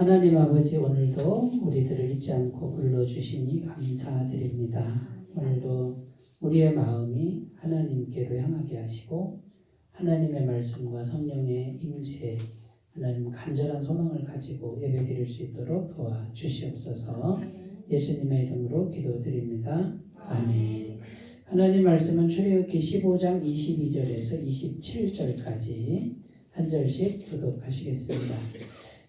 하나님 아버지, 오늘도 우리들을 잊지 않고 불러주시니 감사드립니다. 오늘도 우리의 마음이 하나님께로 향하게 하시고 하나님의 말씀과 성령의 임재, 하나님 간절한 소망을 가지고 예배드릴 수 있도록 도와주시옵소서. 예수님의 이름으로 기도드립니다. 아멘. 하나님 말씀은 출애굽기 15장 22절에서 27절까지 한 절씩 교독하시겠습니다.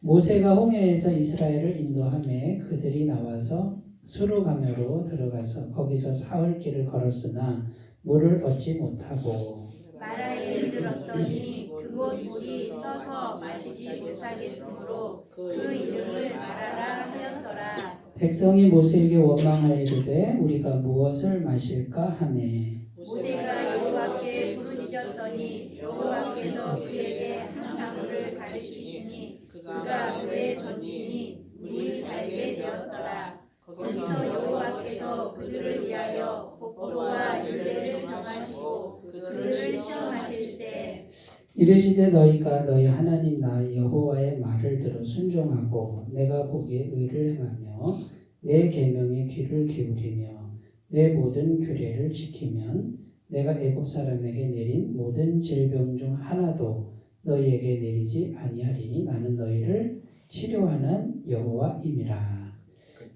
모세가 홍해에서 이스라엘을 인도하매 그들이 나와서 수르 강야로 들어가서 거기서 사흘 길을 걸었으나 물을 얻지 못하고 마라에 이르렀더니 그곳 물이 써서 마시지 못하겠으므로 그 이름을 마라라 하였더라. 백성이 모세에게 원망하여 이르되 우리가 무엇을 마실까 하매 모세가 여호와께 부르짖었더니 여호와께서 그에게 한 나무를 가리키시니 그가 물에 던지니 물이 달게 되었더라. 거기서 여호와께서 그들을 위하여 폭포와 열매를 정하시고 그들을 시험하실세. 이르시되 너희가 너희 하나님 나 여호와의 말을 들어 순종하고 내가 보기에 의를 행하며 내 계명에 귀를 기울이며 내 모든 규례를 지키면 내가 애굽 사람에게 내린 모든 질병 중 하나도 너희에게 내리지 아니하리니 나는 너희를 치료하는 여호와임이라.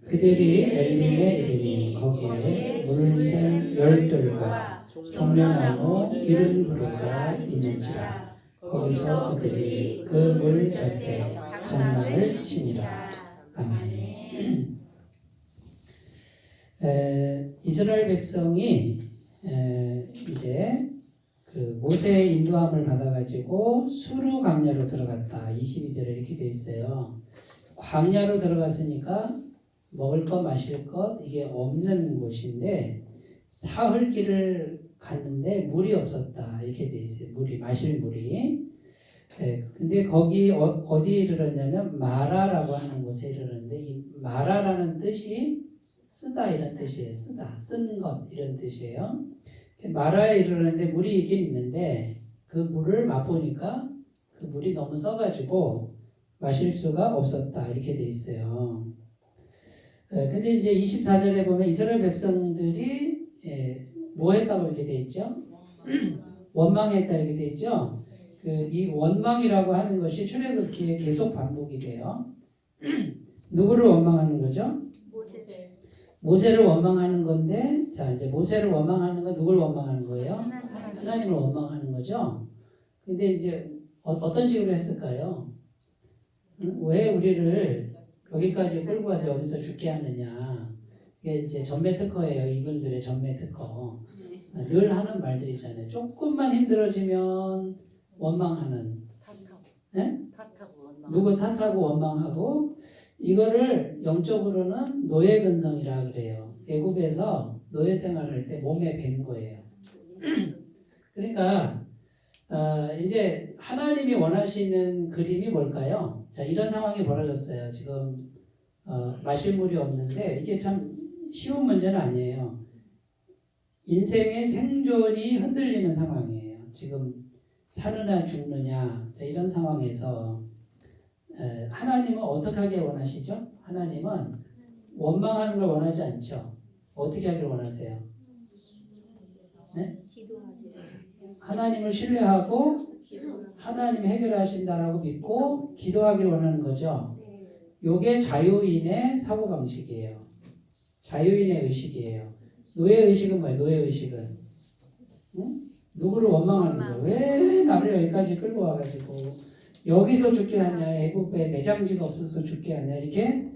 그들이 엘림에 이르니 거기에 물을 샘 열들과 종려나무 70그루가 있는지라. 거기서 그들이 그 물 곁에 장막을 치니라. 아멘. 이스라엘 백성이 이제 그 모세의 인도함을 받아가지고 수르 광야로 들어갔다. 22절에 이렇게 돼 있어요. 광야로 들어갔으니까 먹을 것 마실 것 이게 없는 곳인데 사흘 길을 갔는데 물이 없었다. 이렇게 돼 있어요. 물이 마실 물이. 근데 거기 어디에 이르렀냐면 마라라고 하는 곳에 이르렀는데 이 마라라는 뜻이 쓰다 이런 뜻이에요. 쓰다, 쓴 것 이런 뜻이에요. 마라에 이르렀는데 물이 있긴 있는데 그 물을 맛보니까 그 물이 너무 써가지고 마실 수가 없었다. 이렇게 돼 있어요. 근데 이제 24절에 보면 이스라엘 백성들이 뭐 했다고 이렇게 돼 있죠? 원망했다 이렇게 돼 있죠? 이 원망이라고 하는 것이 출애굽기에 계속 반복이 돼요. 누구를 원망하는 거죠? 모세를 원망하는 건데, 자, 이제 모세를 원망하는 건 누굴 원망하는 거예요? 하나님을 원망하는 거죠? 근데 이제 어떤 식으로 했을까요? 왜 우리를 여기까지 끌고 와서 여기서 죽게 하느냐? 이게 이제 전매 특허예요. 이분들의 전매 특허. 늘 하는 말들이잖아요. 조금만 힘들어지면 원망하는. 네? 누구 탓하고 원망하고, 이거를 영적으로는 노예 근성이라 그래요. 애굽에서 노예 생활할 때 몸에 밴 거예요. 그러니까 이제 하나님이 원하시는 그림이 뭘까요? 자, 이런 상황이 벌어졌어요. 지금 마실 물이 없는데 이게 참 쉬운 문제는 아니에요. 인생의 생존이 흔들리는 상황이에요. 지금 사느냐 죽느냐, 자, 이런 상황에서 하나님은 어떻게 하길 원하시죠? 하나님은 원망하는 걸 원하지 않죠. 어떻게 하길 원하세요? 네? 하나님을 신뢰하고 하나님이 해결하신다라고 믿고 기도하길 원하는 거죠. 요게 자유인의 사고방식이에요. 자유인의 의식이에요. 노예의식은 뭐예요? 노예의식은 응? 누구를 원망하는 거예요. 왜 나를 여기까지 끌고 와가지고 여기서 죽게 하냐, 애굽에 매장지가 없어서 죽게 하냐, 이렇게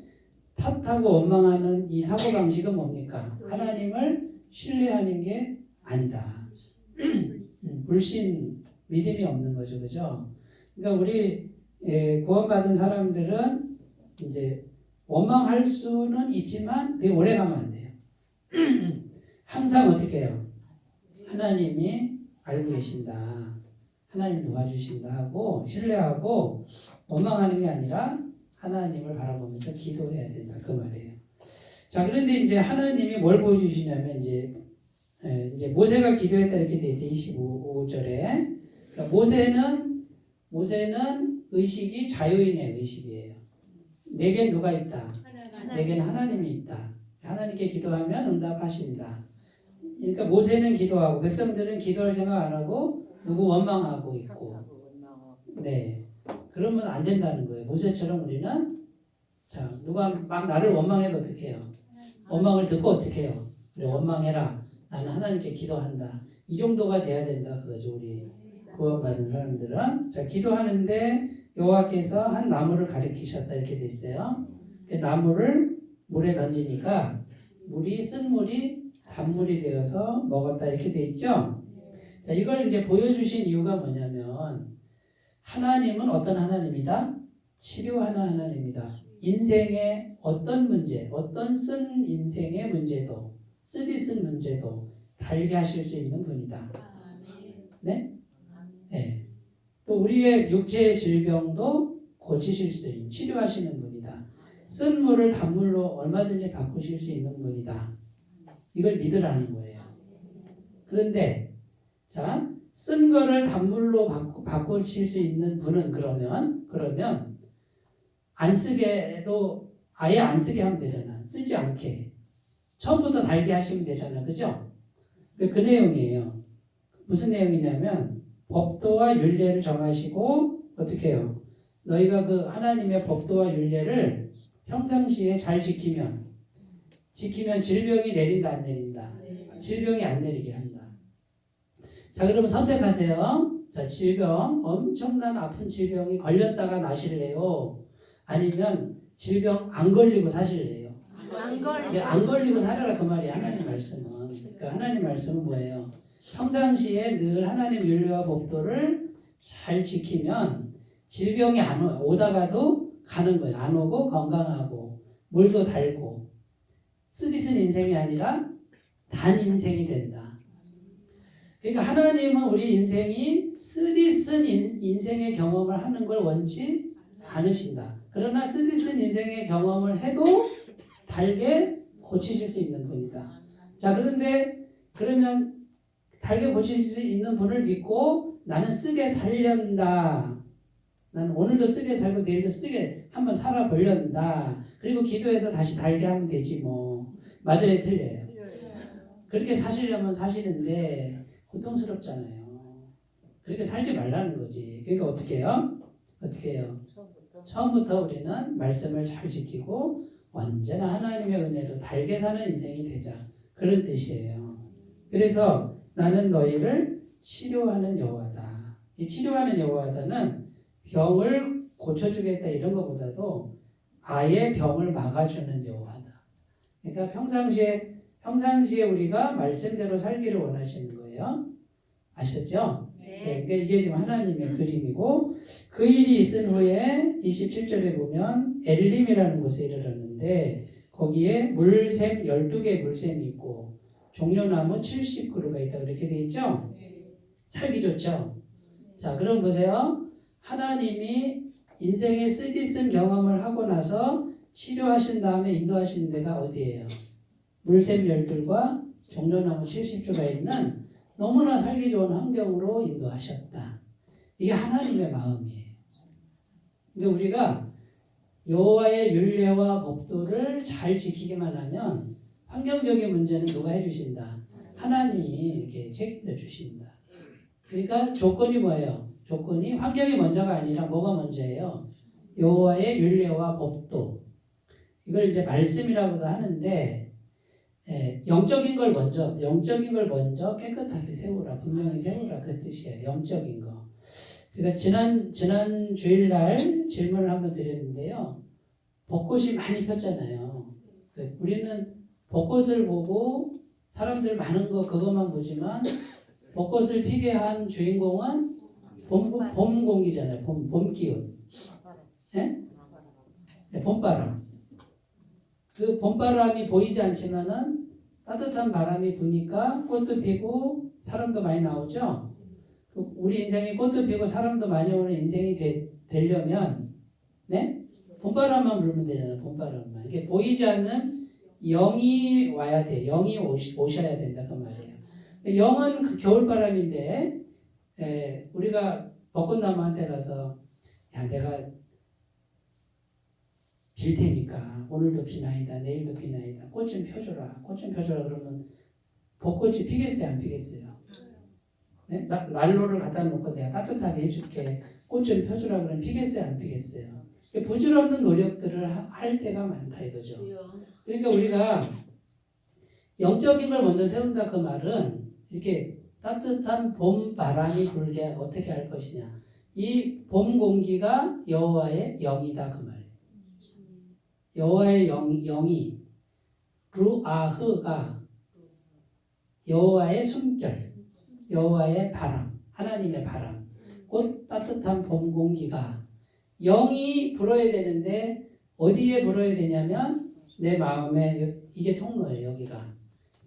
탓하고 원망하는 이 사고방식은 뭡니까? 하나님을 신뢰하는 게 아니다. 불신, 믿음이 없는 거죠. 그죠? 그러니까 우리 구원받은 사람들은 이제 원망할 수는 있지만 그게 오래 가면 안 돼요. 항상 어떻게 해요? 하나님이 알고 계신다. 하나님 도와주신다 하고 신뢰하고 원망하는 게 아니라 하나님을 바라보면서 기도해야 된다. 그 말이에요. 자, 그런데 이제 하나님이 뭘 보여주시냐면 이제 모세가 기도했다 이렇게 돼 있죠. 25절에. 그러니까 모세는 의식이 자유인의 의식이에요. 내겐 누가 있다? 내겐 하나님이 있다. 하나님께 기도하면 응답하신다. 그러니까 모세는 기도하고 백성들은 기도할 생각 안 하고 누구 원망하고 있고. 네. 그러면 안 된다는 거예요. 모세처럼 우리는 자 누가 막 나를 원망해도 어떻게 해요? 원망을 듣고 어떻게 해요? 그래 원망해라. 나는 하나님께 기도한다. 이 정도가 돼야 된다 그거죠. 우리 구원받은 사람들은. 자 기도하는데 여호와께서 한 나무를 가리키셨다 이렇게 돼 있어요. 그 나무를 물에 던지니까 물이 쓴 물이 단물이 되어서 먹었다 이렇게 돼 있죠. 자 이걸 이제 보여주신 이유가 뭐냐면 하나님은 어떤 하나님이다? 치료하는 하나님이다. 인생의 어떤 문제, 어떤 쓴 인생의 문제도, 쓰디쓴 문제도 달게 하실 수 있는 분이다. 네? 네. 또 우리의 육체의 질병도 고치실 수 있는, 치료하시는 분이다. 쓴 물을 단물로 얼마든지 바꾸실 수 있는 분이다. 이걸 믿으라는 거예요. 그런데, 자, 쓴 거를 단물로 바꾸실 수 있는 분은 그러면, 안 쓰게도 아예 안 쓰게 하면 되잖아. 쓰지 않게. 처음부터 달게 하시면 되잖아. 그죠? 그 내용이에요. 무슨 내용이냐면, 법도와 율례를 정하시고, 어떻게 해요? 너희가 그 하나님의 법도와 율례를 평상시에 잘 지키면 질병이 내린다, 안 내린다? 질병이 안 내리게 한다. 자, 그러면 선택하세요. 자, 질병, 엄청난 아픈 질병이 걸렸다가 나실래요? 아니면 질병 안 걸리고 사실래요? 안 걸리고 살아라 그 말이에요. 하나님 말씀은. 그러니까 하나님 말씀은 뭐예요? 평상시에 늘 하나님 율례와 법도를 잘 지키면 질병이 안 오다가도 가는 거예요. 안 오고 건강하고 물도 달고 쓰디쓴 인생이 아니라 단 인생이 된다. 그러니까 하나님은 우리 인생이 쓰디쓴 인생의 경험을 하는 걸 원치 않으신다. 그러나 쓰디쓴 인생의 경험을 해도 달게 고치실 수 있는 분이다. 자, 그러면 달게 고칠 수 있는 분을 믿고 나는 쓰게 살련다. 나는 오늘도 쓰게 살고 내일도 쓰게 한번 살아보련다. 그리고 기도해서 다시 달게 하면 되지 뭐. 맞아요, 틀려요? 그렇게 사시려면 사시는데 고통스럽잖아요. 그렇게 살지 말라는 거지. 그러니까 어떻게 해요? 처음부터 우리는 말씀을 잘 지키고 언제나 하나님의 은혜로 달게 사는 인생이 되자. 그런 뜻이에요. 그래서 나는 너희를 치료하는 여호와다. 이 치료하는 여호와다는 병을 고쳐주겠다 이런 것보다도 아예 병을 막아주는 여호와다. 그러니까 평상시에 우리가 말씀대로 살기를 원하시는 거예요. 아셨죠? 네. 그러니까 이게 지금 하나님의 그림이고 그 일이 있은 후에 27절에 보면 엘림이라는 곳에 이르렀는데 거기에 물샘 12개의 물샘이 있고 종려나무 70그루가 있다고 이렇게 돼 있죠? 살기 좋죠? 자, 그럼 보세요. 하나님이 인생의 쓰디쓴 경험을 하고 나서 치료하신 다음에 인도하시는 데가 어디예요? 물샘 12과 종려나무 70조가 있는 너무나 살기 좋은 환경으로 인도하셨다. 이게 하나님의 마음이에요. 그러니까 우리가 여호와의 율례와 법도를 잘 지키기만 하면 환경적인 문제는 누가 해주신다? 하나님이 이렇게 책임져 주신다. 그러니까 조건이 뭐예요? 조건이 환경이 먼저가 아니라 뭐가 먼저예요? 여호와의 율례와 법도. 이걸 이제 말씀이라고도 하는데 영적인 걸 먼저 깨끗하게 세우라. 분명히 세우라. 그 뜻이에요. 영적인 거. 제가 지난 주일날 질문을 한번 드렸는데요. 벚꽃이 많이 폈잖아요. 우리는 벚꽃을 보고 사람들 많은 거 그것만 보지만 벚꽃을 피게 한 주인공은 봄 공기잖아요. 봄 기운. 네? 봄바람. 그 봄바람이 보이지 않지만은 따뜻한 바람이 부니까 꽃도 피고 사람도 많이 나오죠. 우리 인생이 꽃도 피고 사람도 많이 오는 인생이 되려면, 네? 봄바람만 불면 되잖아요. 봄바람만. 이게 보이지 않는 영이 와야 돼. 영이 오셔야 된다 그 말이에요. 영은 그 겨울바람인데 우리가 벚꽃나무한테 가서 야 내가 빌 테니까 오늘도 비나이다 내일도 비나이다 꽃 좀 펴줘라 꽃 좀 펴줘라 그러면 벚꽃이 피겠어요 안 피겠어요? 네? 난로를 갖다 놓고 내가 따뜻하게 해줄게 꽃 좀 펴주라 그러면 피겠어요 안 피겠어요? 부질없는 노력들을 할 때가 많다 이거죠. 그러니까 우리가 영적인 걸 먼저 세운다 그 말은 이렇게 따뜻한 봄 바람이 불게 어떻게 할 것이냐. 이 봄 공기가 여호와의 영이다 그 말이에요. 여호와의 영이 루아흐가 여호와의 숨결, 여호와의 바람, 하나님의 바람, 곧 따뜻한 봄 공기가 영이 불어야 되는데 어디에 불어야 되냐면 내 마음에 이게 통로예요.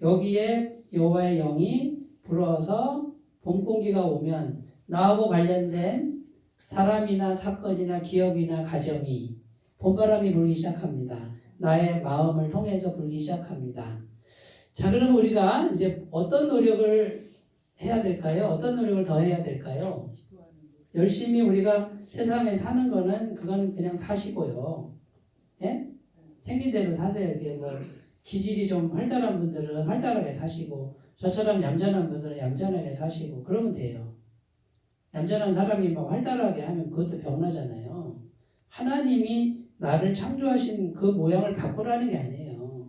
여기에 여호와의 영이 불어서 봄 공기가 오면 나하고 관련된 사람이나 사건이나 기업이나 가정이 봄바람이 불기 시작합니다. 나의 마음을 통해서 불기 시작합니다. 자, 그럼 우리가 이제 어떤 노력을 해야 될까요? 어떤 노력을 더 해야 될까요? 열심히 우리가 세상에 사는 거는 그건 그냥 사시고요. 예? 생긴 대로 사세요. 이게 뭐 기질이 좀 활달한 분들은 활달하게 사시고 저처럼 얌전한 분들은 얌전하게 사시고 그러면 돼요. 얌전한 사람이 막 활달하게 하면 그것도 병나잖아요. 하나님이 나를 창조하신 그 모양을 바꾸라는 게 아니에요.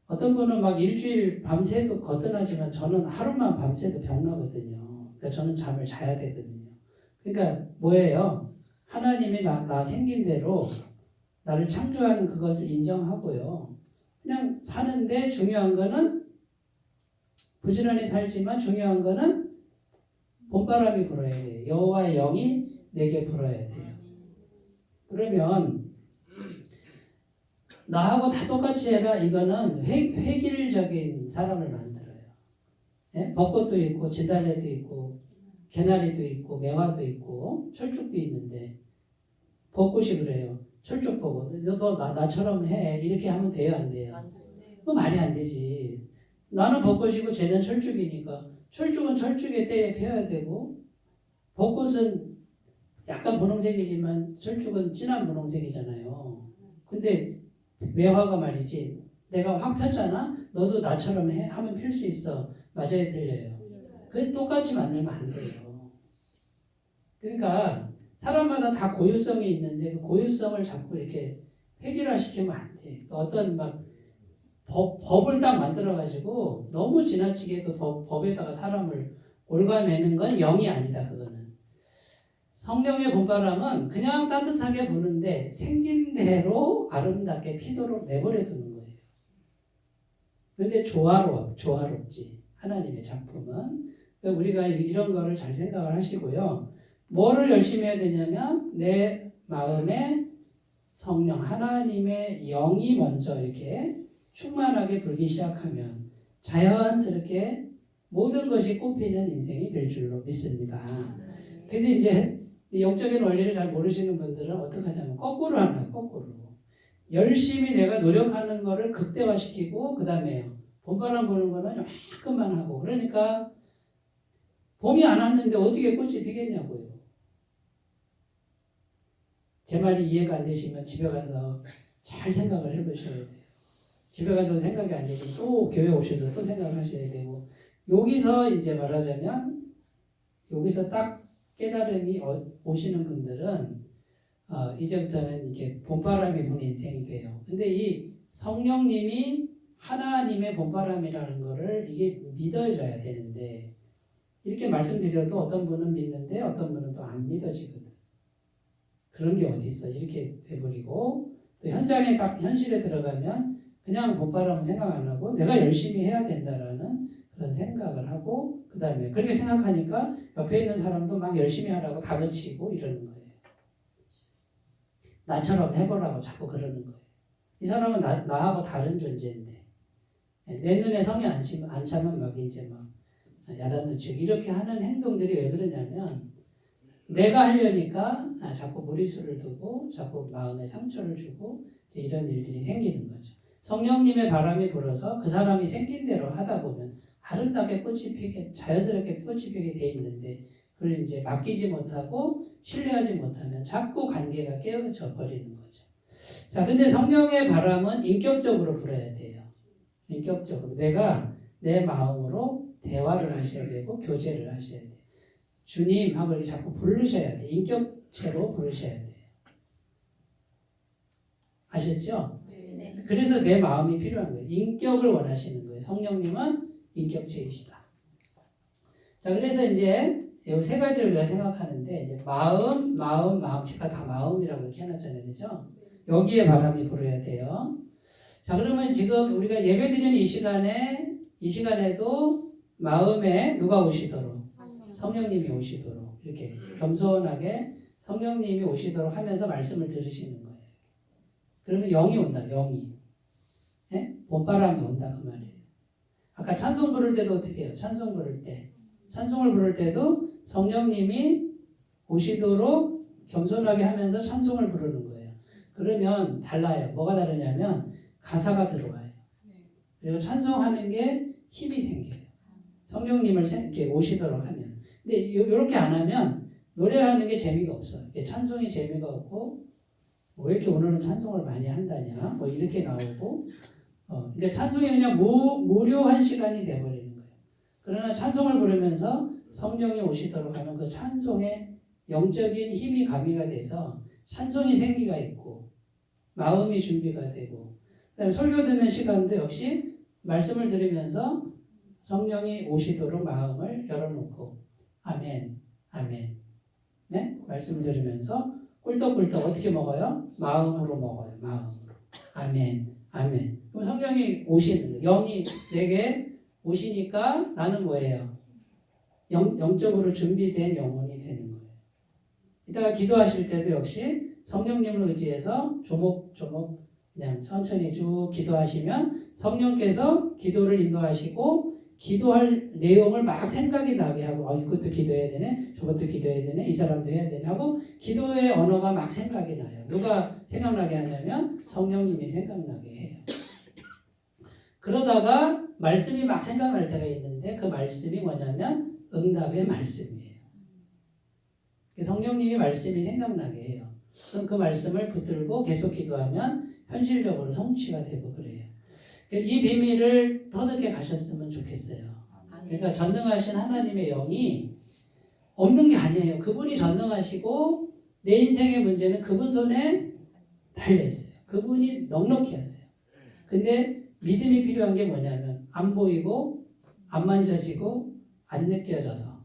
어떤 분은 막 일주일 밤새도 거뜬하지만 저는 하루만 밤새도 병나거든요. 그러니까 저는 잠을 자야 되거든요. 그러니까 뭐예요? 하나님이 나 생긴 대로 나를 창조하는 그것을 인정하고요. 그냥 사는데 중요한 거는 부지런히 살지만 중요한 거는 봄바람이 불어야 돼요. 여호와의 영이 내게 불어야 돼요. 그러면 나하고 다 똑같이 해라 이거는 획일적인 사람을 만들어요. 예? 벚꽃도 있고 진달래도 있고 개나리도 있고 매화도 있고 철쭉도 있는데 벚꽃이 그래요. 철쭉 보고 너 나처럼 해 이렇게 하면 돼요 안 돼요? 그거 말이 안 되지. 나는 벚꽃이고 쟤는 철쭉이니까 철쭉은 철쭉의 때에 피어야 되고 벚꽃은 약간 분홍색이지만 철쭉은 진한 분홍색이잖아요. 근데 매화가 말이지 내가 확 폈잖아. 너도 나처럼 하면 필 수 있어. 맞아요 틀려요? 그게 똑같이 만들면 안 돼요. 그러니까 사람마다 다 고유성이 있는데 그 고유성을 자꾸 이렇게 획일화시키면 안 돼. 어떤 막 법을 딱 만들어가지고 너무 지나치게 그 법에다가 사람을 올가매는 건 영이 아니다. 그거는 성령의 봄바람은 그냥 따뜻하게 부는데 생긴 대로 아름답게 피도록 내버려 두는 거예요. 그런데 조화롭지 하나님의 작품은. 그러니까 우리가 이런 거를 잘 생각을 하시고요. 뭐를 열심히 해야 되냐면 내 마음에 성령 하나님의 영이 먼저 이렇게 충만하게 불기 시작하면 자연스럽게 모든 것이 꽃피는 인생이 될 줄로 믿습니다. 근데 이제 영적인 원리를 잘 모르시는 분들은 어떻게 하냐면 거꾸로 하는 거꾸로 열심히 내가 노력하는 거를 극대화시키고 그 다음에 봄바람 부는 거는 조금만 하고 그러니까 봄이 안 왔는데 어떻게 꽃이 피겠냐고요. 제 말이 이해가 안 되시면 집에 가서 잘 생각을 해보셔야 돼요. 집에 가서 생각이 안 되면 또 교회 오셔서 또 생각을 하셔야 되고 여기서 이제 말하자면 여기서 딱 깨달음이 오시는 분들은 이제부터는 이렇게 봄바람이 부는 인생이 돼요. 근데 이 성령님이 하나님의 봄바람이라는 거를 이게 믿어줘야 되는데 이렇게 말씀드려도 어떤 분은 믿는데 어떤 분은 또 안 믿어지거든. 그런 게 어디 있어. 이렇게 돼버리고 또 현장에 딱 현실에 들어가면 그냥 봄바람은 생각 안 하고 내가 열심히 해야 된다라는 그런 생각을 하고 그 다음에 그렇게 생각하니까 옆에 있는 사람도 막 열심히 하라고 다그치고 이러는 거예요. 나처럼 해보라고 자꾸 그러는 거예요. 이 사람은 나하고 다른 존재인데 내 눈에 성이 안 차면 막 이제 막 야단도 치고 이렇게 하는 행동들이 왜 그러냐면 내가 하려니까 자꾸 무리수를 두고 자꾸 마음에 상처를 주고 이런 일들이 생기는 거죠. 성령님의 바람이 불어서 그 사람이 생긴 대로 하다 보면 아름답게 꽃이 피게 자연스럽게 꽃이 피게 돼 있는데 그걸 이제 맡기지 못하고 신뢰하지 못하면 자꾸 관계가 깨어져 버리는 거죠. 자, 근데 성령의 바람은 인격적으로 불어야 돼요. 인격적으로. 내가 내 마음으로 대화를 하셔야 되고 교제를 하셔야 돼요. 주님 하고 이렇게 자꾸 부르셔야 돼요. 인격체로 부르셔야 돼요. 아셨죠? 네. 그래서 내 마음이 필요한 거예요. 인격을 원하시는 거예요. 성령님은 인격체이시다. 자, 그래서 이제 이 세 가지를 우리가 생각하는데 이제 마음, 제가 다 마음이라고 이렇게 해놨잖아요, 그죠? 여기에 바람이 불어야 돼요. 자, 그러면 지금 우리가 예배드리는 이 시간에도 마음에 누가 오시도록? 성령님이 오시도록 이렇게 겸손하게 성령님이 오시도록 하면서 말씀을 들으시는 거예요. 그러면 영이 온다, 영이. 네? 봄바람이 온다 그 말이에요. 아까 찬송 부를 때도 어떻게 해요? 찬송을 부를 때도 성령님이 오시도록 겸손하게 하면서 찬송을 부르는 거예요. 그러면 달라요. 뭐가 다르냐면 가사가 들어와요. 그리고 찬송하는 게 힘이 생겨요. 성령님을 이렇게 오시도록 하면. 근데 이렇게 안 하면 노래하는 게 재미가 없어요. 찬송이 재미가 없고 왜 이렇게 오늘은 찬송을 많이 한다냐 뭐 이렇게 나오고 근데 찬송이 그냥 무료한 시간이 돼버리는 거예요. 그러나 찬송을 부르면서 성령이 오시도록 하면 그 찬송에 영적인 힘이 가미가 돼서 찬송이 생기가 있고 마음이 준비가 되고 그다음에 설교 듣는 시간도 역시 말씀을 들으면서 성령이 오시도록 마음을 열어놓고 아멘, 아멘. 네? 말씀을 들으면서 꿀떡꿀떡 어떻게 먹어요? 마음으로 먹어요. 마음으로. 아멘, 아멘. 그럼 성령이 오시는 거예요. 영이 내게 오시니까 나는 뭐예요? 영적으로 준비된 영혼이 되는 거예요. 이따가 기도하실 때도 역시 성령님을 의지해서 조목조목 그냥 천천히 쭉 기도하시면 성령께서 기도를 인도하시고 기도할 내용을 막 생각이 나게 하고 이것도 기도해야 되네 저것도 기도해야 되네 이 사람도 해야 되네 하고 기도의 언어가 막 생각이 나요. 누가 생각나게 하냐면 성령님이 생각나게 해요. 그러다가 말씀이 막 생각날 때가 있는데 그 말씀이 뭐냐면 응답의 말씀이에요. 성령님이 말씀이 생각나게 해요. 그럼 그 말씀을 붙들고 계속 기도하면 현실적으로 성취가 되고 그래요. 이 비밀을 터득해 가셨으면 좋겠어요. 그러니까 전능하신 하나님의 영이 없는 게 아니에요. 그분이 전능하시고 내 인생의 문제는 그분 손에 달려있어요. 그분이 넉넉히 하세요. 근데 믿음이 필요한 게 뭐냐면 안 보이고 안 만져지고 안 느껴져서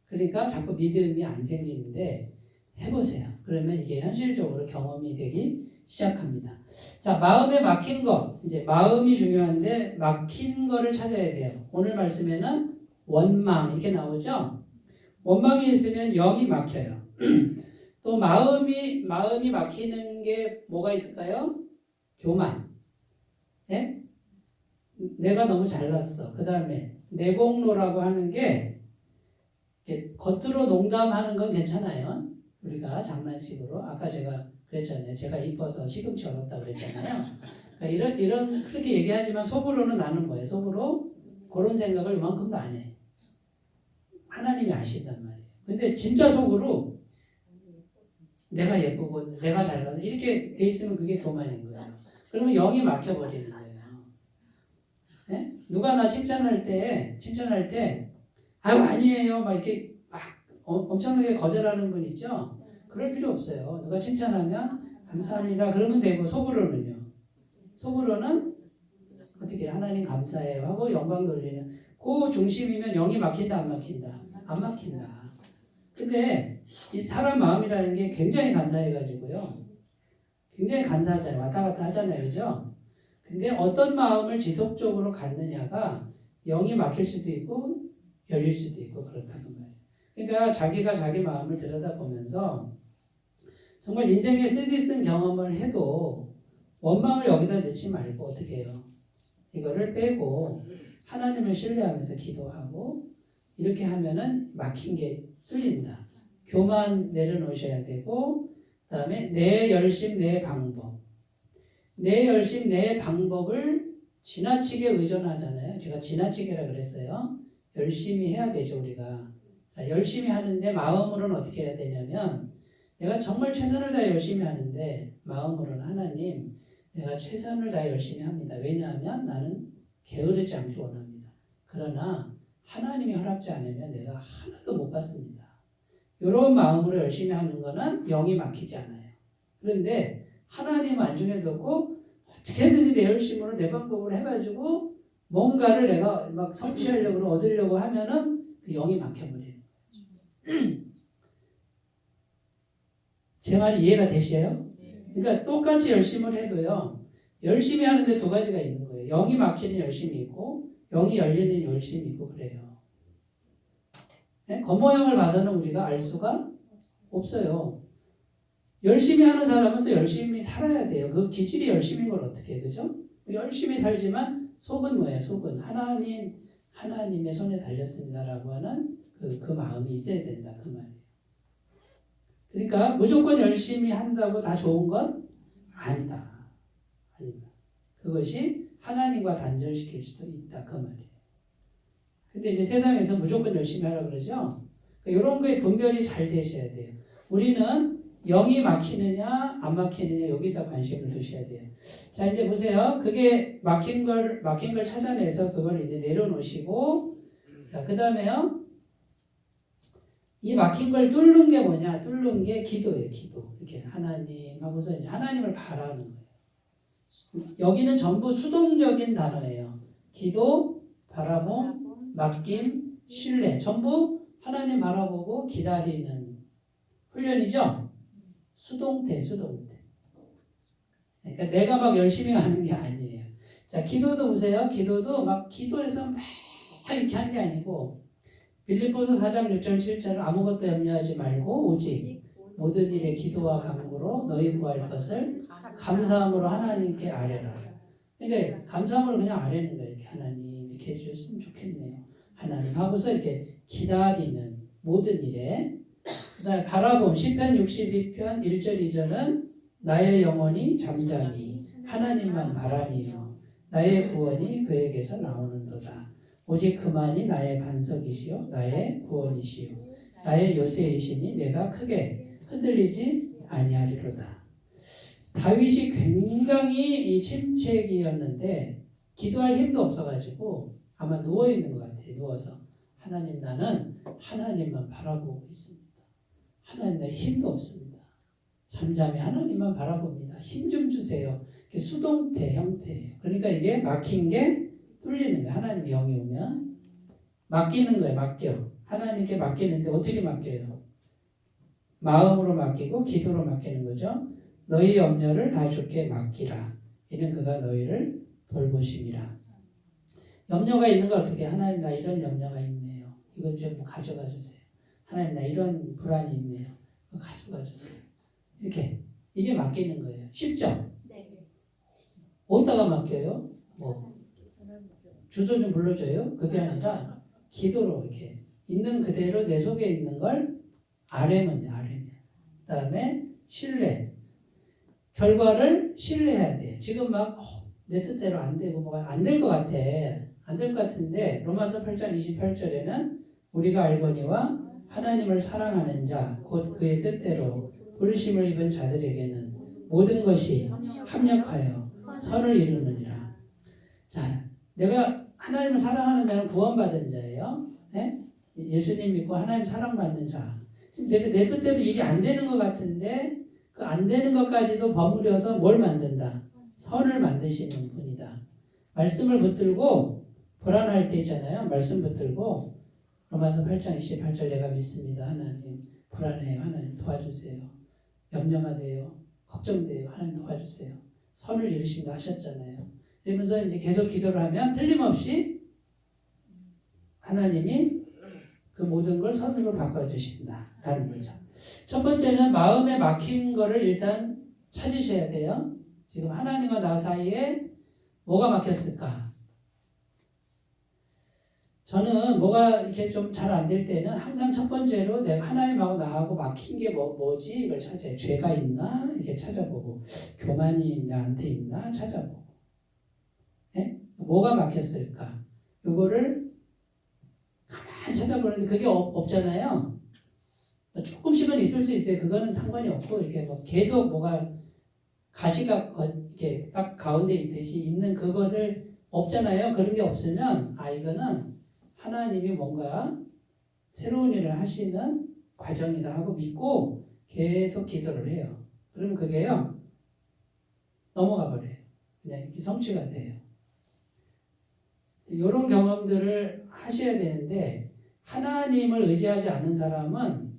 그러니까 자꾸 믿음이 안 생기는데 해보세요. 그러면 이게 현실적으로 경험이 되기 시작합니다. 자, 마음에 막힌 거. 이제 마음이 중요한데 막힌 거를 찾아야 돼요. 오늘 말씀에는 원망 이렇게 나오죠. 원망이 있으면 영이 막혀요. 또 마음이 막히는 게 뭐가 있을까요? 교만. 네? 내가 너무 잘났어. 그 다음에 내공로라고 하는 게 겉으로 농담하는 건 괜찮아요. 우리가 장난식으로 아까 제가 그랬잖아요. 제가 이뻐서 시금치 얻었다 그랬잖아요. 그러니까 이런 그렇게 얘기하지만 속으로는 나는 뭐예요? 속으로 그런 생각을 이만큼도 안 해. 하나님이 아신단 말이에요. 근데 진짜 속으로 내가 예쁘고 내가 잘나서 이렇게 돼 있으면 그게 교만인 거예요. 그러면 영이 막혀버리는 거예요. 네? 누가 나 칭찬할 때 아니에요 막 이렇게 막 엄청나게 거절하는 분 있죠. 그럴 필요 없어요. 누가 칭찬하면 감사합니다 그러면 되고 속으로는 어떻게 하나님 감사해요 하고 영광 돌리는 그 중심이면 영이 막힌다 안 막힌다? 안 막힌다. 근데 이 사람 마음이라는 게 굉장히 간사해가지고요. 굉장히 간사하잖아요. 왔다 갔다 하잖아요. 그죠? 근데 어떤 마음을 지속적으로 갖느냐가 영이 막힐 수도 있고 열릴 수도 있고 그렇다는 말이에요. 그러니까 자기가 자기 마음을 들여다보면서 정말 인생에 쓰디쓴 경험을 해도 원망을 여기다 넣지 말고 어떻게 해요? 이거를 빼고 하나님을 신뢰하면서 기도하고 이렇게 하면은 막힌 게 뚫린다. 교만 내려놓으셔야 되고 그 다음에 내 열심 내 방법 내 열심 내 방법을 지나치게 의존하잖아요. 제가 지나치게라 그랬어요. 열심히 해야 되죠 우리가. 자, 열심히 하는데 마음으로는 어떻게 해야 되냐면 내가 정말 최선을 다해 열심히 하는데 마음으로는 하나님 내가 최선을 다해 열심히 합니다. 왜냐하면 나는 게으르지 않기 원합니다. 그러나 하나님이 허락지 않으면 내가 하나도 못 받습니다. 이런 마음으로 열심히 하는 거는 영이 막히지 않아요. 그런데 하나님 안중에 두고 어떻게든 내 열심으로 내 방법으로 해가지고 뭔가를 내가 막 성취하려고 얻으려고 하면은 그 영이 막혀버려요. 제 말이 이해가 되시나요? 그러니까 똑같이 열심을 해도요. 열심히 하는데 두 가지가 있는 거예요. 영이 막히는 열심이 있고 영이 열리는 열심이 있고 그래요. 네? 겉모양을 봐서는 우리가 알 수가 없어요. 열심히 하는 사람은 또 열심히 살아야 돼요. 그 기질이 열심인 걸 어떻게 해, 그죠? 열심히 살지만 속은 뭐예요? 속은 하나님의 손에 달렸습니다라고 하는 그 마음이 있어야 된다. 그 말이에요. 그러니까 무조건 열심히 한다고 다 좋은 건 아니다. 아니다. 그것이 하나님과 단절시킬 수도 있다. 그 말이에요. 근데 이제 세상에서 무조건 열심히 하라 그러죠? 이런 거에 분별이 잘 되셔야 돼요. 우리는 영이 막히느냐 안 막히느냐 여기다 관심을 두셔야 돼요. 자 이제 보세요. 그게 막힌 걸 찾아내서 그걸 이제 내려놓으시고 자 그다음에요. 이 막힌 걸 뚫는 게 뭐냐? 뚫는 게 기도예요. 기도. 이렇게 하나님 하고서 이제 하나님을 바라는 거예요. 여기는 전부 수동적인 단어예요. 기도, 바라봄, 맡김, 신뢰. 전부 하나님 바라보고 기다리는 훈련이죠. 수동태. 그러니까 내가 막 열심히 하는 게 아니에요. 자, 기도도 보세요. 기도도 막 기도해서 막 이렇게 하는 게 아니고 빌립보서 4장 6절 7절을 아무것도 염려하지 말고 오직 모든 일에 기도와 간구로 너희 구할 것을 감사함으로 하나님께 아뢰라. 그러니까 감사함으로 그냥 아뢰는 거예요. 이렇게 하나님 이렇게 해주셨으면 좋겠네요. 하나님 하고서 이렇게 기다리는 모든 일에 그다음에 바라봄 시편 62편 1절 2절은 나의 영혼이 잠잠히 하나님만 바라며 나의 구원이 그에게서 나오는도다. 오직 그만이 나의 반석이시요 나의 구원이시요 나의 요새이시니 내가 크게 흔들리지 아니하리로다. 다윗이 굉장히 이 침체기였는데 기도할 힘도 없어가지고 아마 누워있는 것 같아요. 누워서 하나님 나는 하나님만 바라보고 있습니다. 하나님 내 힘도 없습니다. 잠잠히 하나님만 바라봅니다. 힘 좀 주세요. 이게 수동태 형태예요. 그러니까 이게 막힌 게 뚫리는 거예요. 하나님 영이 오면 맡기는 거예요. 맡겨. 하나님께 맡기는데 어떻게 맡겨요? 마음으로 맡기고 기도로 맡기는 거죠. 너희 염려를 다 주께 맡기라. 이는 그가 너희를 돌보심이라. 염려가 있는 거 어떻게 하나님 나 이런 염려가 있네요. 이것 좀 가져가 주세요. 하나님 나 이런 불안이 있네요. 그거 가져가 주세요. 이렇게 이게 맡기는 거예요. 쉽죠? 네. 어디다가 맡겨요? 뭐 주소 좀 불러줘요? 그게 아니라 기도로 이렇게 있는 그대로 내 속에 있는 걸 아뢰면 돼. 아뢰면. 그 다음에 신뢰. 결과를 신뢰해야 돼. 지금 막 내 뜻대로 안 되고 뭐가 안 될 것 같아. 안 될 것 같은데 로마서 8장 28절에는 우리가 알거니와 하나님을 사랑하는 자 곧 그의 뜻대로 부르심을 입은 자들에게는 모든 것이 합력하여 선을 이루느니라. 자, 내가 하나님을 사랑하는 자는 구원받은 자예요. 네? 예수님 믿고 하나님 사랑받는 자. 내 뜻대로 일이 안 되는 것 같은데 그 안 되는 것까지도 버무려서 뭘 만든다? 선을 만드시는 분이다. 말씀을 붙들고 불안할 때 있잖아요. 말씀 붙들고 로마서 8장 28절 내가 믿습니다. 하나님 불안해요. 하나님 도와주세요. 염려가 돼요. 걱정돼요. 하나님 도와주세요. 선을 이루신다 하셨잖아요. 그러면서 이제 계속 기도를 하면 틀림없이 하나님이 그 모든 걸 선으로 바꿔주신다라는 거죠. 첫 번째는 마음에 막힌 거를 일단 찾으셔야 돼요. 지금 하나님과 나 사이에 뭐가 막혔을까? 저는 뭐가 이렇게 좀 잘 안 될 때는 항상 첫 번째로 내가 하나님하고 나하고 막힌 게 뭐지? 이걸 찾아요. 죄가 있나? 이렇게 찾아보고 교만이 나한테 있나? 찾아보고 네? 뭐가 막혔을까? 요거를 가만히 가만히 쳐다보는데 그게 없잖아요. 조금씩은 있을 수 있어요. 그거는 상관이 없고 이렇게 뭐 계속 뭐가 가시가 이렇게 딱 가운데 있듯이 있는 그것을 없잖아요. 그런 게 없으면 이거는 하나님이 뭔가 새로운 일을 하시는 과정이다 하고 믿고 계속 기도를 해요. 그러면 그게요 넘어가 버려요. 그냥 이렇게 성취가 돼요. 이런 경험들을 하셔야 되는데 하나님을 의지하지 않은 사람은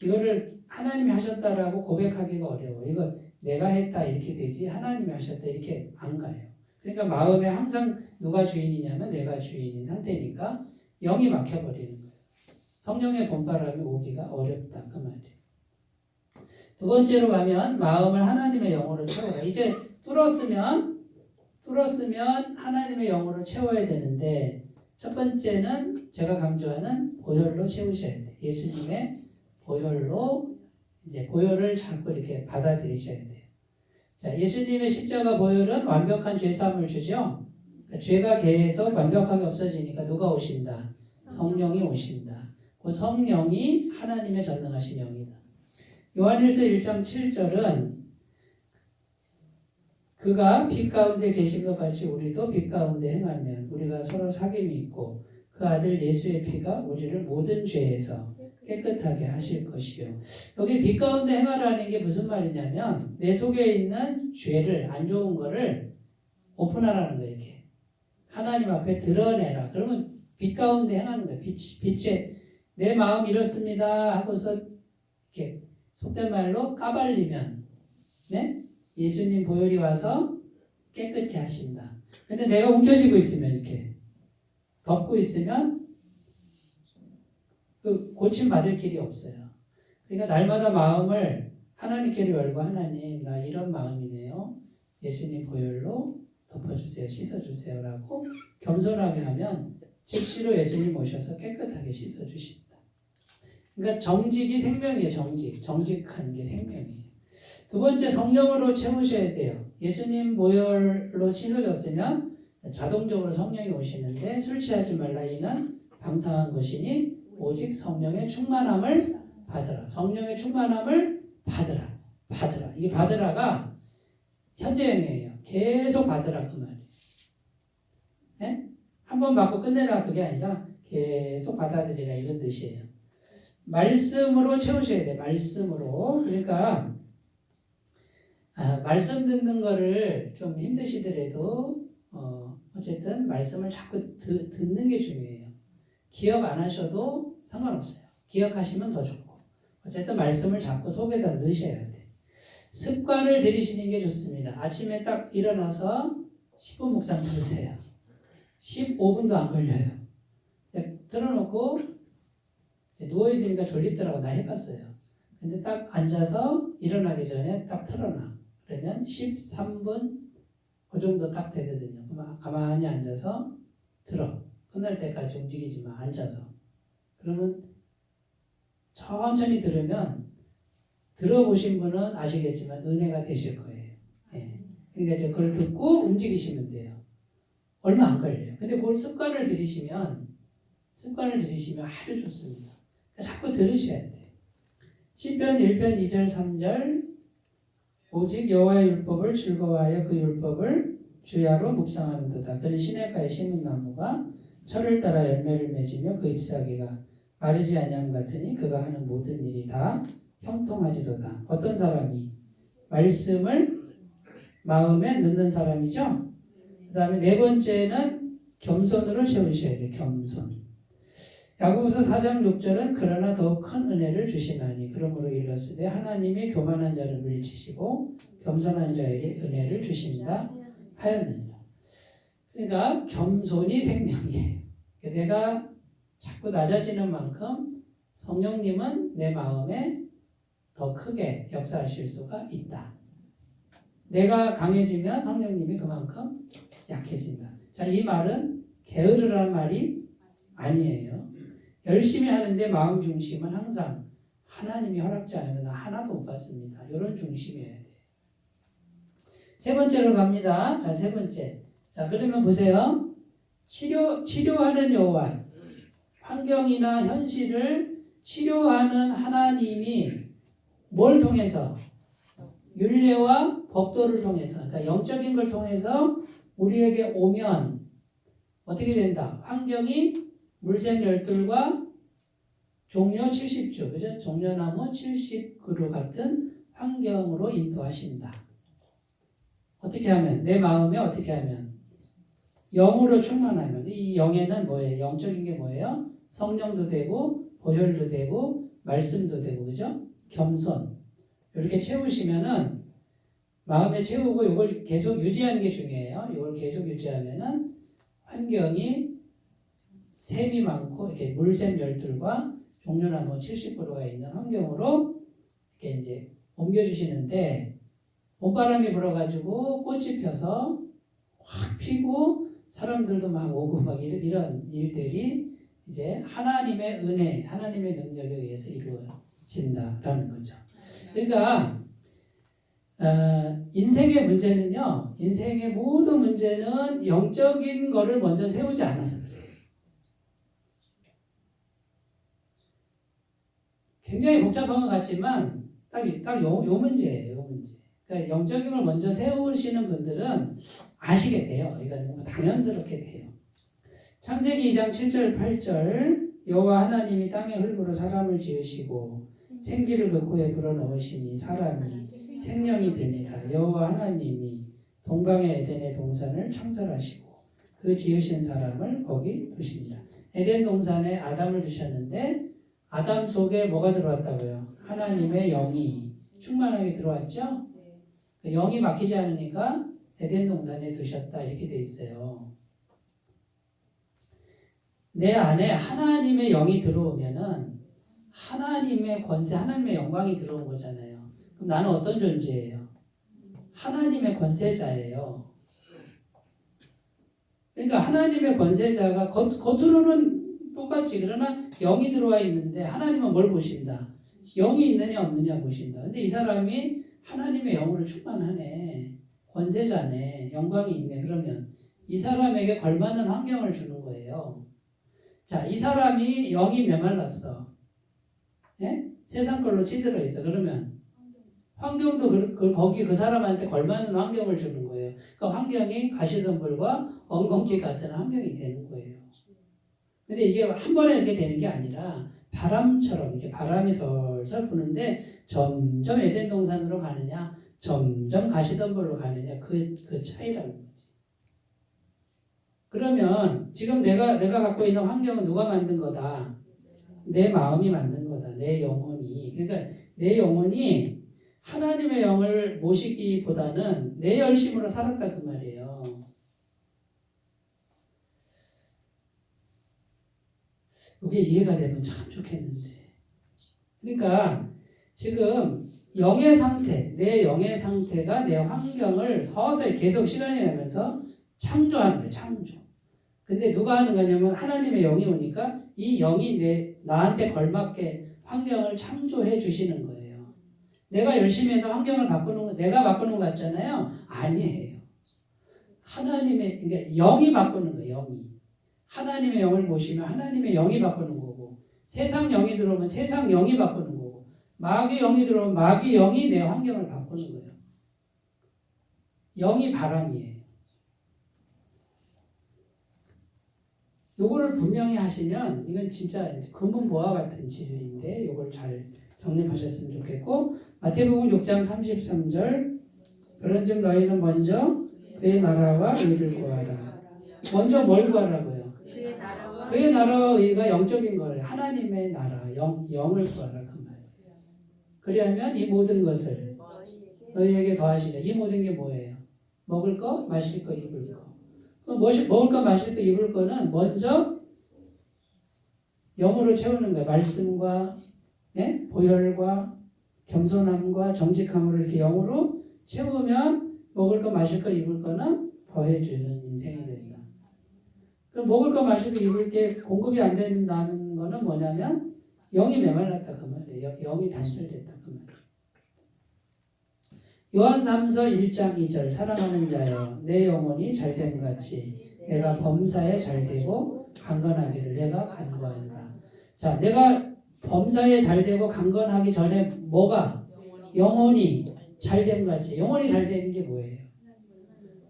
이거를 하나님이 하셨다라고 고백하기가 어려워. 이거 내가 했다 이렇게 되지 하나님이 하셨다 이렇게 안 가요. 그러니까 마음에 항상 누가 주인이냐면 내가 주인인 상태니까 영이 막혀버리는 거예요. 성령의 본바람이 오기가 어렵다 그 말이에요. 두 번째로 가면 마음을 하나님의 영으로 채워라. 이제 뚫었으면 하나님의 영으로 채워야 되는데 첫 번째는 제가 강조하는 보혈로 채우셔야 돼요. 예수님의 보혈로 이제 보혈을 자꾸 이렇게 받아들이셔야 돼요. 자, 예수님의 십자가 보혈은 완벽한 죄사함을 주죠. 그러니까 죄가 계속 완벽하게 없어지니까 누가 오신다? 성령이 오신다. 그 성령이 하나님의 전능하신 영이다. 요한일서 1장 7절은 그가 빛 가운데 계신 것 같이 우리도 빛 가운데 행하면 우리가 서로 사귐이 있고 그 아들 예수의 피가 우리를 모든 죄에서 깨끗하게 하실 것이요. 여기 빛 가운데 행하라는 게 무슨 말이냐면 내 속에 있는 죄를 안 좋은 거를 오픈하라는 거예요. 이렇게 하나님 앞에 드러내라. 그러면 빛 가운데 행하는 거예요. 빛에 내 마음 이렇습니다 하고서 이렇게 속된 말로 까발리면 네? 예수님 보혈이 와서 깨끗게 하신다. 근데 내가 움켜쥐고 있으면 이렇게 덮고 있으면 그 고침 받을 길이 없어요. 그러니까 날마다 마음을 하나님께로 열고 하나님 나 이런 마음이네요. 예수님 보혈로 덮어주세요. 씻어주세요라고 겸손하게 하면 즉시로 예수님 오셔서 깨끗하게 씻어주신다. 그러니까 정직이 생명이에요. 정직한 게 생명이에요. 두 번째 성령으로 채우셔야 돼요. 예수님 보혈로 씻어졌으면 자동적으로 성령이 오시는데 술 취하지 말라 이는 방탕한 것이니 오직 성령의 충만함을 받으라. 성령의 충만함을 받으라. 이게 받으라가 현재형이에요. 계속 받으라 그 말이에요. 네? 한 번 받고 끝내라 그게 아니라 계속 받아들이라 이런 뜻이에요. 말씀으로 채우셔야 돼요. 말씀으로. 그러니까 말씀 듣는 거를 좀 힘드시더라도 어쨌든 말씀을 자꾸 듣는 게 중요해요. 기억 안 하셔도 상관없어요. 기억하시면 더 좋고 어쨌든 말씀을 자꾸 속에다 넣으셔야 돼. 습관을 들이시는 게 좋습니다. 아침에 딱 일어나서 10분 묵상 들으세요. 15분도 안 걸려요. 들어놓고 누워있으니까 졸립더라고. 나 해봤어요. 근데 딱 앉아서 일어나기 전에 딱 틀어놔. 그러면 13분 그 정도 딱 되거든요. 그럼 가만히 앉아서 들어. 끝날 때까지 움직이지 마. 앉아서. 그러면 천천히 들으면 들어보신 분은 아시겠지만 은혜가 되실 거예요. 예. 그러니까 이제 그걸 듣고 움직이시면 돼요. 얼마 안 걸려요. 근데 그걸 습관을 들이시면 아주 좋습니다. 자꾸 들으셔야 돼요. 시편 1편 2절 3절 오직 여호와의 율법을 즐거워하여 그 율법을 주야로 묵상하는도다. 그는 시냇가에 심은 나무가 철을 따라 열매를 맺으며 그 잎사귀가 마르지 아니함 같으니 그가 하는 모든 일이 다 형통하리로다. 어떤 사람이 말씀을 마음에 넣는 사람이죠. 그 다음에 네 번째는 겸손으로 채우셔야 돼요. 겸손. 야고보서 4장 6절은 그러나 더욱 큰 은혜를 주시나니 그러므로 일렀으되 하나님이 교만한 자를 물리치시고 겸손한 자에게 은혜를 주신다 하였느니라. 그러니까 겸손이 생명이에요. 내가 자꾸 낮아지는 만큼 성령님은 내 마음에 더 크게 역사하실 수가 있다. 내가 강해지면 성령님이 그만큼 약해진다. 자, 이 말은 게으르라는 말이 아니에요. 열심히 하는데 마음 중심은 항상 하나님이 허락지 않으면 하나도 못 받습니다. 이런 중심이어야 돼요. 세 번째로 갑니다. 자, 세 번째. 자, 그러면 보세요. 치료하는 여호와. 환경이나 현실을 치료하는 하나님이 뭘 통해서? 율례와 법도를 통해서, 그러니까 영적인 걸 통해서 우리에게 오면 어떻게 된다? 환경이 물샘 12과 종려 70주, 그죠? 종려나무 70그루 같은 환경으로 인도하신다. 어떻게 하면? 내 마음에 어떻게 하면? 영으로 충만하면. 이 영에는 뭐예요? 영적인 게 뭐예요? 성령도 되고 보혈도 되고 말씀도 되고, 그죠? 겸손. 이렇게 채우시면은 마음에 채우고 이걸 계속 유지하는 게 중요해요. 이걸 계속 유지하면은 환경이 샘이 많고 이렇게 물샘 12과 종려나무 70그루가 있는 환경으로 이렇게 이제 옮겨주시는데, 봄바람이 불어가지고 꽃이 펴서 확 피고 사람들도 막 오고 막 이런 일들이 이제 하나님의 은혜, 하나님의 능력에 의해서 이루어진다라는 거죠. 그러니까 인생의 문제는요, 인생의 모든 문제는 영적인 거를 먼저 세우지 않아서 그래요. 굉장히 복잡한 것 같지만 딱 요 문제예요, 요 문제. 그러니까 영적인 걸 먼저 세우시는 분들은 아시게 돼요. 이건 당연스럽게 돼요. 창세기 2장 7절 8절 여호와 하나님이 땅의 흙으로 사람을 지으시고 생기를 그 코에 불어넣으시니 사람이 생명이 되니라. 여호와 하나님이 동방의 에덴의 동산을 창설하시고 그 지으신 사람을 거기 두십니다. 에덴 동산에 아담을 두셨는데 아담 속에 뭐가 들어왔다고요? 하나님의 영이 충만하게 들어왔죠? 영이 막히지 않으니까 에덴 동산에 두셨다 이렇게 돼 있어요. 내 안에 하나님의 영이 들어오면은 하나님의 권세, 하나님의 영광이 들어온 거잖아요. 그럼 나는 어떤 존재예요? 하나님의 권세자예요. 그러니까 하나님의 권세자가 겉으로는 똑같지. 그러나 영이 들어와 있는데 하나님은 뭘 보신다? 영이 있느냐 없느냐 보신다. 근데 이 사람이 하나님의 영으로 충만하네. 권세자네. 영광이 있네. 그러면 이 사람에게 걸맞는 환경을 주는 거예요. 자, 이 사람이 영이 메말랐어. 예? 세상 걸로 찌들어 있어. 그러면 환경도 거기 그 사람한테 걸맞는 환경을 주는 거예요. 그 환경이 가시덤불과 엉겅퀴 같은 환경이 되는 거예요. 근데 이게 한 번에 이렇게 되는 게 아니라 바람처럼 이렇게 바람이 솔솔 부는데 점점 에덴 동산으로 가느냐, 점점 가시덤불로 가느냐, 그 차이라는 거지. 그러면 지금 내가 갖고 있는 환경은 누가 만든 거다? 내 마음이 만든 거다. 내 영혼이. 그러니까 내 영혼이 하나님의 영을 모시기보다는 내 열심으로 살았다 그 말이에요. 이게 이해가 되면 참 좋겠는데. 그러니까 지금 영의 상태, 내 영의 상태가 내 환경을 서서히 계속 시간이 가면서 창조하는 거예요. 창조. 근데 누가 하는 거냐면 하나님의 영이 오니까 이 영이 나한테 걸맞게 환경을 창조해 주시는 거예요. 내가 열심히 해서 환경을 내가 바꾸는 거 같잖아요. 아니에요. 하나님의, 그러니까 영이 바꾸는 거예요. 영이. 하나님의 영을 모시면 하나님의 영이 바꾸는 거고, 세상 영이 들어오면 세상 영이 바꾸는 거고, 마귀 영이 들어오면 마귀 영이 내 환경을 바꾸는 거예요. 영이 바람이에요. 요거를 분명히 하시면 이건 진짜 금은보화 같은 진리인데 요걸 잘 정립하셨으면 좋겠고, 마태복음 6장 33절 그런즉 너희는 먼저 그의 나라와 의를 구하라. 먼저 뭘 구하라고요? 그의 나라와 의가 영적인 거예요. 하나님의 나라, 영을 구하라 그 말. 그리하면 이 모든 것을 너희에게 더하시라. 이 모든 게 뭐예요? 먹을 거, 마실 거, 입을 거. 먹을 거, 마실 거, 입을 거는 먼저 영으로 채우는 거예요. 말씀과 보혈과 겸손함과 정직함으로 이렇게 영으로 채우면 먹을 거, 마실 거, 입을 거는 더해주는 인생이 된다. 그럼 먹을 거, 마실 거, 입을 게 공급이 안 된다는 거는 뭐냐면 영이 메말랐다 그 말이에요. 영이 단절됐다 그 말이에요. 요한 3서 1장 2절 사랑하는 자여 내 영혼이 잘됨 같이 내가 범사에 잘되고 강건하기를 내가 간구하노라. 자, 내가 범사에 잘되고 강건하기 전에 뭐가 영혼이 잘된 거지. 영혼이 잘되는 게 뭐예요?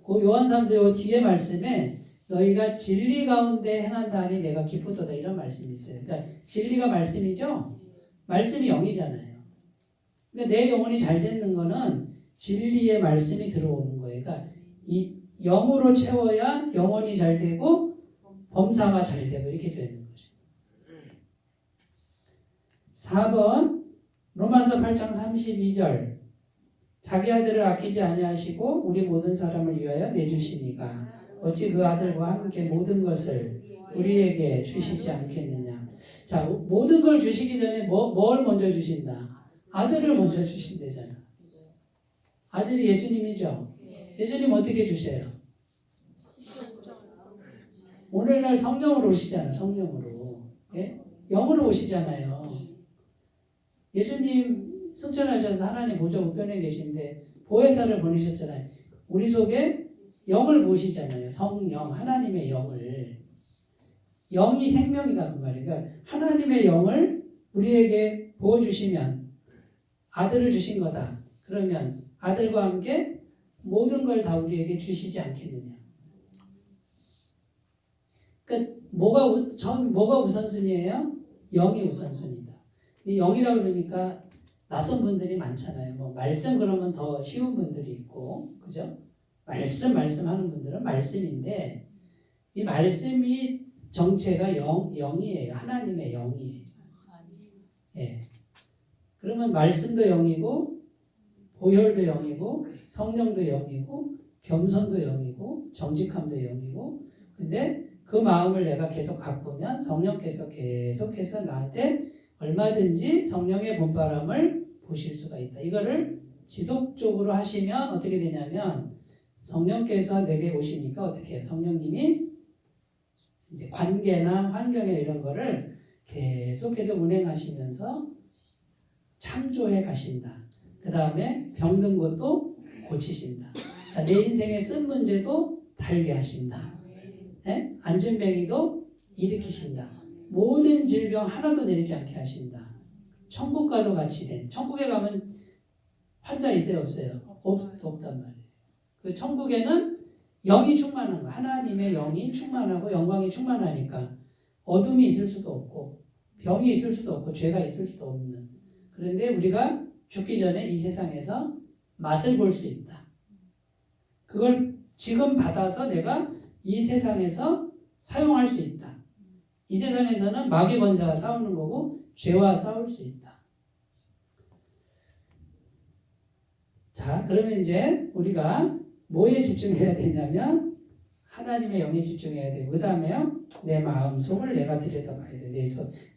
그 요한삼서 요 뒤에 말씀에 너희가 진리 가운데 행한다니 내가 기쁘도다 이런 말씀이 있어요. 그러니까 진리가 말씀이죠. 말씀이 영이잖아요. 그러니까 내 영혼이 잘 되는 거는 진리의 말씀이 들어오는 거예요. 그러니까 이 영으로 채워야 영혼이 잘 되고 범사가 잘 되고 이렇게 되는 거죠. 4번 로마서 8장 32절 자기 아들을 아끼지 아니하시고 우리 모든 사람을 위하여 내주시니가 어찌 그 아들과 함께 모든 것을 우리에게 주시지 않겠느냐. 자, 모든 걸 주시기 전에 뭘 먼저 주신다? 아들을 먼저 주신대잖아. 아들이 예수님이죠. 예수님 어떻게 주세요? 오늘날 성령으로 오시잖아요. 성령으로. 예? 영으로 오시잖아요. 예수님 승천하셔서 하나님 보좌 우편에 계신데 보혜사를 보내셨잖아요. 우리 속에 영을 보시잖아요. 성령, 하나님의 영을. 영이 생명이다 그 말이에요. 그러니까 하나님의 영을 우리에게 부어주시면 아들을 주신 거다. 그러면 아들과 함께 모든 걸 다 우리에게 주시지 않겠느냐. 그러니까 뭐가 우선순위예요? 영이 우선순위다. 이 영이라고 그러니까 낯선 분들이 많잖아요. 뭐 말씀 그러면 더 쉬운 분들이 있고, 그죠? 말씀 하는 분들은 말씀인데 이 말씀이 정체가 영이에요. 하나님의 영이에요. 예. 그러면 말씀도 영이고 보혈도 영이고 성령도 영이고 겸손도 영이고 정직함도 영이고 근데 그 마음을 내가 계속 가꾸면 성령께서 계속해서 나한테 얼마든지 성령의 본바람을 부실 수가 있다. 이거를 지속적으로 하시면 어떻게 되냐면 성령께서 내게 오시니까 어떻게 해요? 성령님이 이제 관계나 환경이나 이런 거를 계속해서 운행하시면서 창조해 가신다. 그 다음에 병든 것도 고치신다. 자, 내 인생에 쓴 문제도 달게 하신다. 네? 안진뱅이도 일으키신다. 모든 질병 하나도 내리지 않게 하신다. 천국과도 같이 된. 천국에 가면 환자 있어요, 없어요? 없단 말이에요. 그 천국에는 영이 충만한 거. 하나님의 영이 충만하고 영광이 충만하니까 어둠이 있을 수도 없고 병이 있을 수도 없고 죄가 있을 수도 없는. 그런데 우리가 죽기 전에 이 세상에서 맛을 볼 수 있다. 그걸 지금 받아서 내가 이 세상에서 사용할 수 있다. 이 세상에서는 마귀 권세와 싸우는 거고 죄와 싸울 수 있다. 자, 그러면 이제 우리가 뭐에 집중해야 되냐면 하나님의 영에 집중해야 되고 그 다음에요. 내 마음속을 내가 들여다봐야 돼.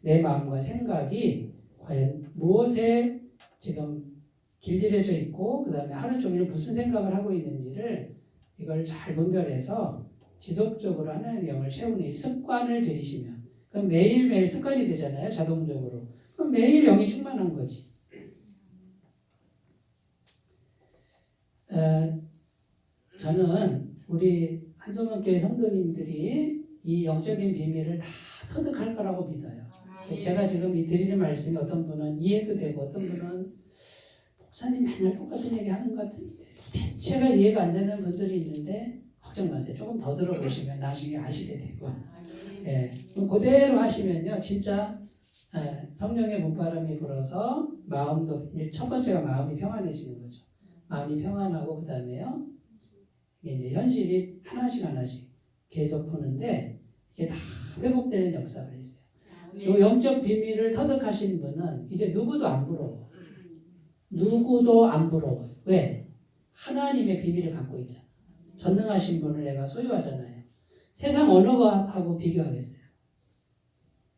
내 마음과 생각이 과연 무엇에 지금 길들여져 있고 그 다음에 하루 종일 무슨 생각을 하고 있는지를 이걸 잘 분별해서 지속적으로 하나님의 영을 채우는 이 습관을 들이시면 그럼 매일매일 습관이 되잖아요. 자동적으로. 그럼 매일 영이 충만한 거지. 저는 우리 한성원교회 성도님들이 이 영적인 비밀을 다 터득할 거라고 믿어요. 제가 지금 이 드리는 말씀이 어떤 분은 이해도 되고 어떤 분은 목사님 맨날 똑같은 얘기 하는 것 같은데 대체가 이해가 안 되는 분들이 있는데 걱정 마세요. 조금 더 들어보시면 나중에 아시게 되고 예, 그대로 하시면요 진짜 성령의 문바람이 불어서 마음도 첫 번째가 마음이 평안해지는 거죠. 마음이 평안하고 그 다음에요 이제 현실이 하나씩 계속 푸는데 이게 다 회복되는 역사가 있어요. 이 영적 비밀을 터득하신 분은 이제 누구도 안 부러워. 누구도 안 부러워요. 왜? 하나님의 비밀을 갖고 있잖아. 전능하신 분을 내가 소유하잖아요. 세상 어느 거하고 비교하겠어요?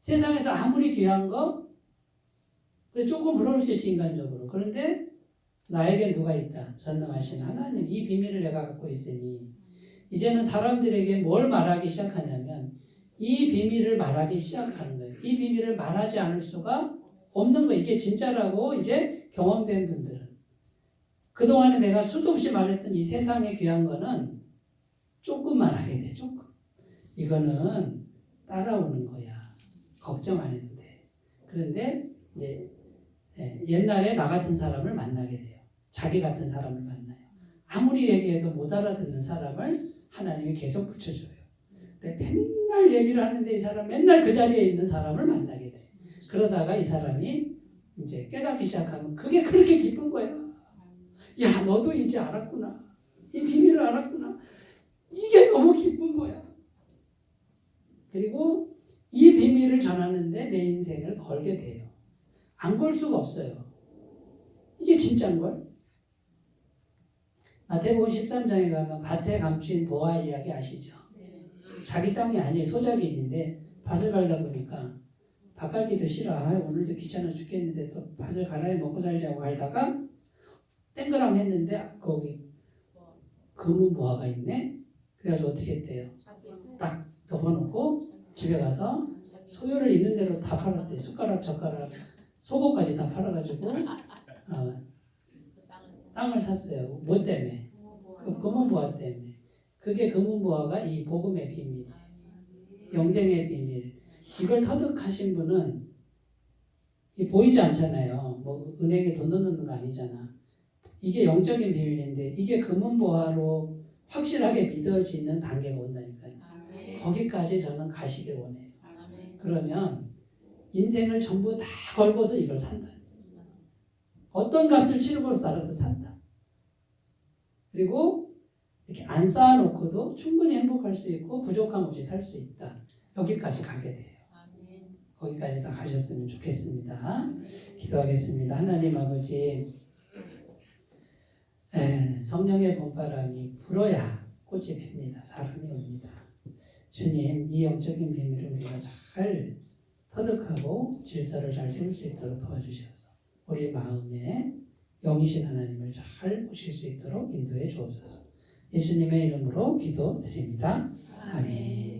세상에서 아무리 귀한 거 조금 부러울 수 있지 인간적으로. 그런데 나에겐 누가 있다? 전능하신 하나님. 이 비밀을 내가 갖고 있으니 이제는 사람들에게 뭘 말하기 시작하냐면 이 비밀을 말하기 시작하는 거예요. 이 비밀을 말하지 않을 수가 없는 거예요. 이게 진짜라고 이제 경험된 분들은. 그동안에 내가 수도 없이 말했던 이 세상의 귀한 거는 조금 말하게 돼. 조금. 이거는 따라오는 거야. 걱정 안 해도 돼. 그런데 이제 옛날에 나 같은 사람을 만나게 돼요. 자기 같은 사람을 만나요. 아무리 얘기해도 못 알아듣는 사람을 하나님이 계속 붙여줘요. 맨날 얘기를 하는데 이 사람 맨날 그 자리에 있는 사람을 만나게 돼요. 그러다가 이 사람이 이제 깨닫기 시작하면 그게 그렇게 기쁜 거야. 야, 너도 이제 알았구나. 이 비밀을 알았구나. 이게 너무 기쁜 거야. 그리고 이 비밀을 전하는데 내 인생을 걸게 돼요. 안 걸 수가 없어요. 이게 진짜인 걸. 마태복음 13장에 가면 밭에 감추인 보아 이야기 아시죠? 자기 땅이 아니에요. 소작인인데 밭을 갈다 보니까 밭 갈기도 싫어. 오늘도 귀찮아 죽겠는데 또 밭을 갈아야 먹고 살자고 갈다가 땡그랑 했는데 거기 검은 보아가 있네. 그래가지고 어떻게 했대요? 딱 덮어놓고 집에 가서 소요를 있는 대로 다 팔았대. 숟가락 젓가락 속옷까지 다 팔아가지고 땅을 샀어요. 뭐 때문에? 그 검은 보아 때문에. 그게 검은 보아가 이 복음의 비밀, 영생의 비밀. 이걸 터득하신 분은 이 보이지 않잖아요. 뭐 은행에 돈 넣는 거 아니잖아. 이게 영적인 비밀인데 이게 검은 보아로 확실하게 믿어지는 단계가 온다니까요. 거기까지 저는 가시길 원해요. 그러면 인생을 전부 다 걸고서 이걸 산다. 어떤 값을 치르고서라도 산다. 그리고 이렇게 안 쌓아놓고도 충분히 행복할 수 있고 부족함 없이 살 수 있다. 여기까지 가게 돼요. 거기까지 다 가셨으면 좋겠습니다. 기도하겠습니다. 하나님 아버지, 성령의 봄바람이 불어야 꽃이 핍니다. 사람이 옵니다. 주님, 이 영적인 비밀을 우리가 잘 터득하고 질서를 잘 세울 수 있도록 도와주셔서 우리 마음에 영이신 하나님을 잘 모실 수 있도록 인도해 주옵소서. 예수님의 이름으로 기도드립니다. 아멘.